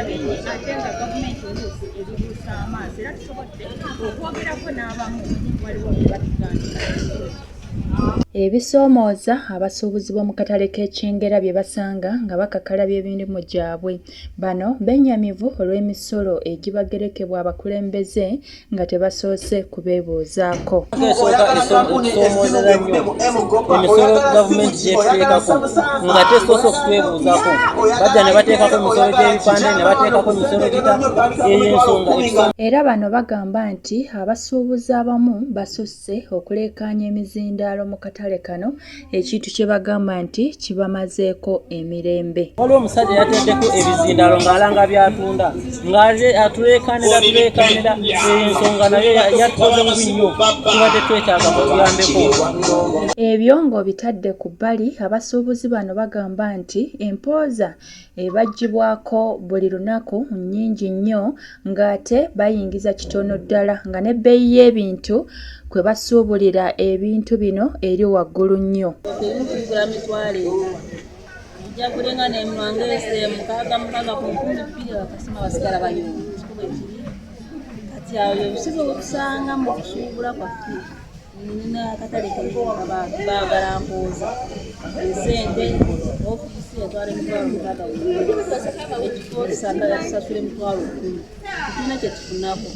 bingi ate nga gavumenti oluusi ebibuusa amaaso era tusobodde okwogerako n'abamu waliwo bye batugambira. Ebisoomooza abasuubuzi b'omu katale k'Ekyengera bye basanga nga bakakalabya emirimu gyabwe. Bano bennyamivu olw'emisolo egibagerekebwa abakulembeze nga tebasoose kubeebuuzaako. Ebisoomooza nnyo emisolo gavumenti gy'etuteekako nga tesoose okutwebuuzaako. Bajja ne bateekako emisolo gy'ebipande ne bateekako emisolo ey'ensonga. Era bano bagamba nti abasuubuzi abamu basusse okuleekaanya emizindaalo mu katale kano, ekintu kye bagamba nti kibamazeeko emirembe. Waliwo omusajja yateddeko ebizindaalo ng'alanga by'atunda ng'atuleekaanira ensonga nayo yatukoze mubi nnyo tubadde twetaaga mutuyambeko. Ebyo ng'obitadde ku bbali, abasuubuzi bano bagamba nti empooza ebaggyibwako buli lunaku nnyingi nnyo ng'ate bayingiza kitono ddala nga n'ebbeeyi y'ebintu kwe basuubulira ebintu bino eri waggulu nnyo. Tugula mitwalo ejja kulinga n'emwangeese mukaaga ku 12 bakasima basigala bayonga. Kati awo obusigo butusanga mu kusuubula kwaffe nina akatale baagala mpooza esente ofiisi yatwala emitwalo 6 ekifo tusasula emitwalo 10 tulina kye tufunako.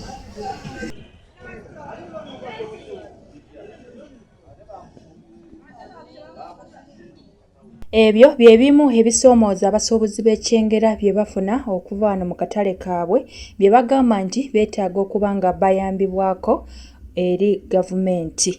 Ebyo bye bimu ebisoomooza abasuubuzi b'Ekyengera bye bafuna okuva wano mu katale kaabwe bye bagamba nti beetaaga okuba nga bayambibwako eri gavumenti.